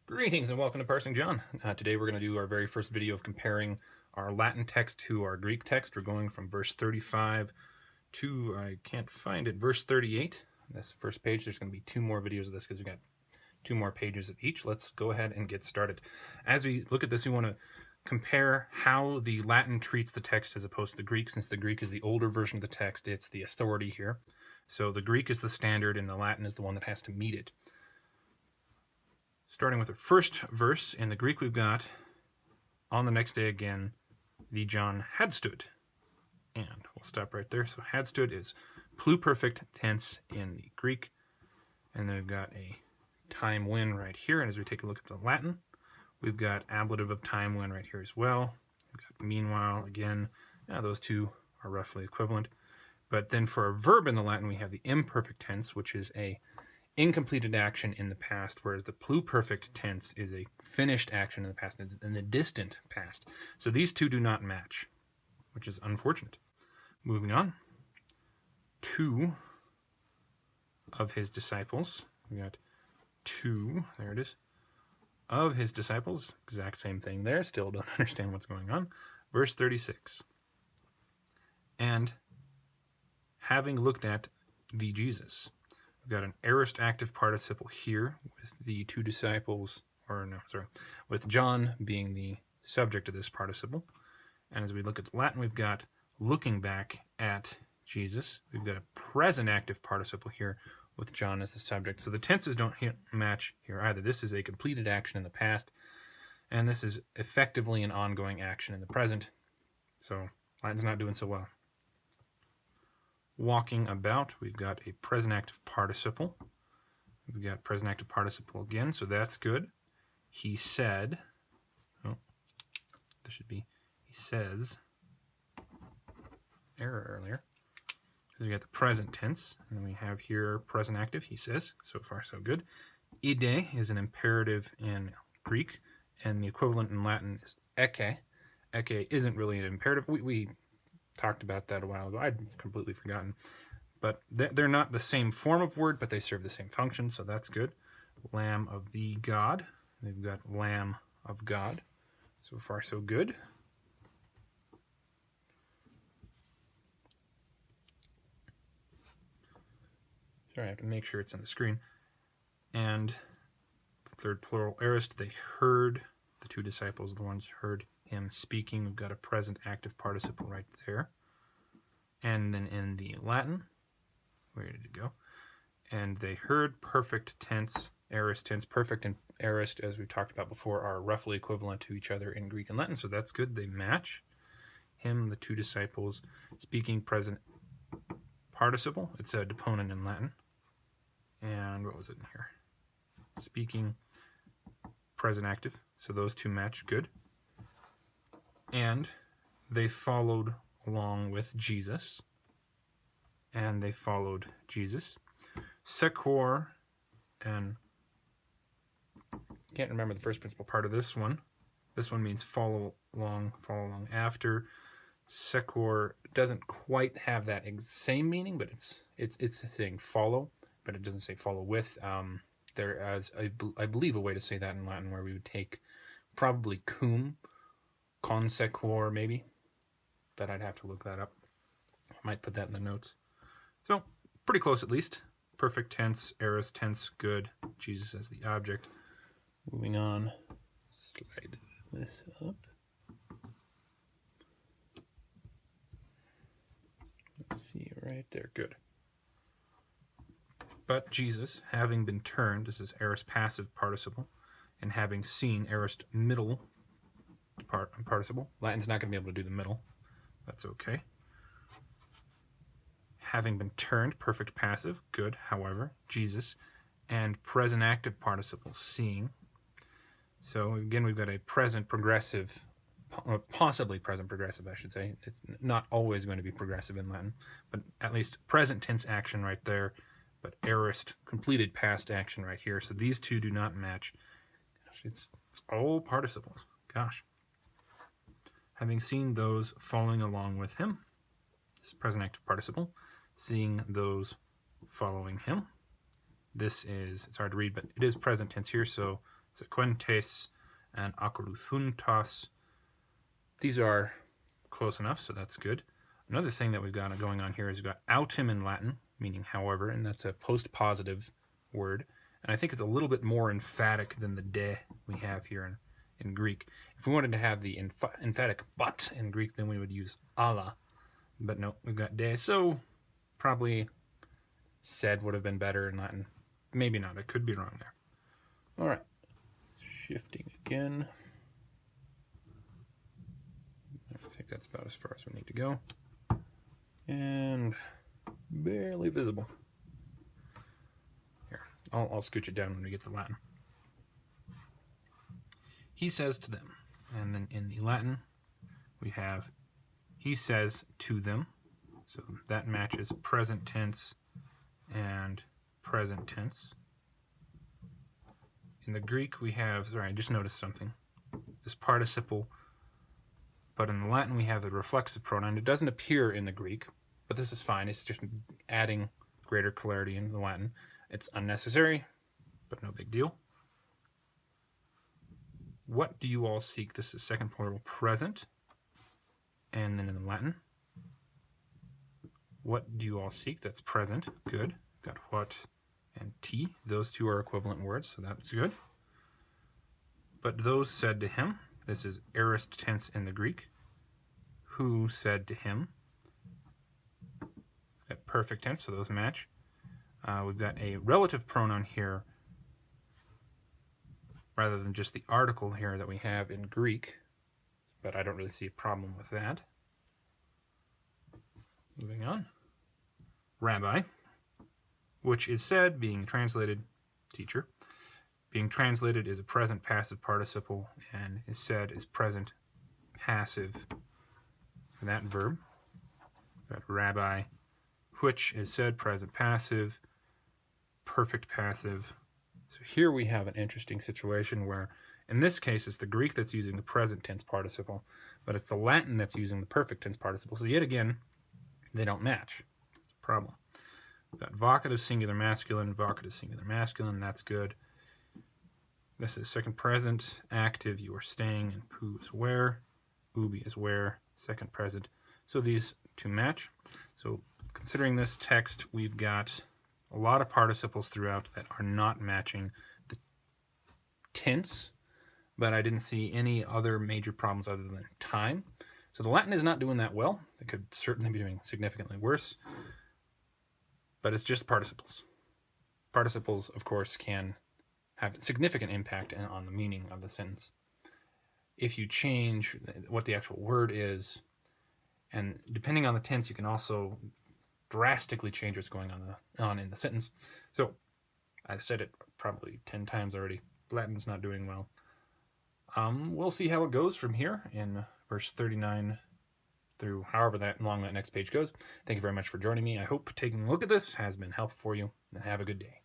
Greetings and welcome to Parsing John. Today we're going to do our very first video of comparing our Latin text to our Greek text. We're going from verse 35 to, I can't find it, verse 38. This first page, there's going to be two more videos of this because we've got two more pages of each. Let's go ahead and get started. As we look at this, we want to compare how the Latin treats the text as opposed to the Greek. Since the Greek is the older version of the text, it's the authority here. So the Greek is the standard and the Latin is the one that has to meet it. Starting with the first verse, in the Greek we've got, on the next day again, the John had stood. And we'll stop right there. So had stood is pluperfect tense in the Greek. And then we've got a time when right here. And as we take a look at the Latin, we've got ablative of time when right here as well. We've got meanwhile again. Now those two are roughly equivalent. But then for a verb in the Latin, we have the imperfect tense, which is a incompleted action in the past, whereas the pluperfect tense is a finished action in the past, in the distant past. So these two do not match, which is unfortunate. Moving on. Two of his disciples. We got two, there it is, of his disciples. Exact same thing there. Still don't understand what's going on. Verse 36. And having looked at the Jesus. We've got an aorist active participle here with the two disciples, with John being the subject of this participle. And as we look at the Latin, we've got looking back at Jesus. We've got a present active participle here with John as the subject. So the tenses don't match here either. This is a completed action in the past, and this is effectively an ongoing action in the present. So Latin's not doing so well. Walking about, we've got a present active participle. We've got present active participle again, so that's good. He said, this should be, he says, error earlier. Because we got the present tense, and then we have here present active, he says. So far, so good. Ide is an imperative in Greek, and the equivalent in Latin is eke. Eke isn't really an imperative. We talked about that a while ago. I'd completely forgotten. But they're not the same form of word, but they serve the same function, so that's good. Lamb of the God. They've got Lamb of God. So far, so good. Sorry, I have to make sure it's on the screen. And third plural aorist, they heard, the two disciples, the ones heard him speaking. We've got a present active participle right there. And then in the Latin, where did it go? And they heard, perfect tense, aorist tense. Perfect and aorist, as we've talked about before, are roughly equivalent to each other in Greek and Latin, so that's good. They match. Him, the two disciples, speaking, present participle. It's a deponent in Latin. And what was it in here? Speaking, present active. So those two match, good. And they followed along with Jesus. And they followed Jesus. Sequor, and can't remember the first principal part of this one. This one means follow along after. Sequor doesn't quite have that same meaning, but it's saying follow, but it doesn't say follow with. There is, I believe, a way to say that in Latin where we would take probably cum, consequor maybe, but I'd have to look that up. I might put that in the notes. So, pretty close at least. Perfect tense, aorist tense, good. Jesus as the object. Moving on. Slide this up. Let's see, right there, good. But Jesus, having been turned, this is aorist passive participle, and having seen, aorist middle participle. Latin's not going to be able to do the middle. That's okay. Having been turned, perfect passive, good, however, Jesus, and present active participle, seeing. So again, we've got a present progressive, or possibly present progressive, I should say. It's not always going to be progressive in Latin, but at least present tense action right there, but aorist completed past action right here. So these two do not match. It's all participles. Gosh. Having seen those following along with him, this is present active participle, seeing those following him. This is, it's hard to read, but it is present tense here, so sequentes, and acoluthuntas. These are close enough, so that's good. Another thing that we've got going on here is we've got autem in Latin, meaning however, and that's a post-positive word. And I think it's a little bit more emphatic than the de we have here in Greek. If we wanted to have the emphatic but in Greek, then we would use alla. But no, we've got de, so probably said would have been better in Latin. Maybe not, I could be wrong there. All right, shifting again. I think that's about as far as we need to go. And barely visible. Here, I'll scooch it down when we get to Latin. He says to them, and then in the Latin we have he says to them, so that matches present tense and present tense. In the Greek we have, sorry, I just noticed something, this participle, but in the Latin we have the reflexive pronoun. It doesn't appear in the Greek, but this is fine, it's just adding greater clarity in the Latin. It's unnecessary, but no big deal. What do you all seek? This is second plural present. And then in the Latin, what do you all seek? That's present. Good. Got what and ti. Those two are equivalent words, so that's good. But those said to him, this is aorist tense in the Greek. Who said to him? Got perfect tense, so those match. We've got a relative pronoun here rather than just the article here that we have in Greek, but I don't really see a problem with that. Moving on. Rabbi, which is said, being translated, teacher. Being translated is a present passive participle, and is said is present passive for that verb. We've got rabbi, which is said, present passive, perfect passive. So here we have an interesting situation where, in this case, it's the Greek that's using the present tense participle, but it's the Latin that's using the perfect tense participle. So yet again, they don't match. It's a problem. We've got vocative singular masculine, that's good. This is second present, active, you are staying, and pu is where, ubi is where, second present. So these two match. So considering this text, we've got a lot of participles throughout that are not matching the tense, but I didn't see any other major problems other than time. So the Latin is not doing that well. It could certainly be doing significantly worse, but it's just participles. Participles, of course, can have significant impact on the meaning of the sentence. If you change what the actual word is, and depending on the tense, you can also drastically change what's going on in the sentence. So I've said it probably 10 times already. Latin's not doing well. We'll see how it goes from here in verse 39 through however long that next page goes. Thank you very much for joining me. I hope taking a look at this has been helpful for you, and have a good day.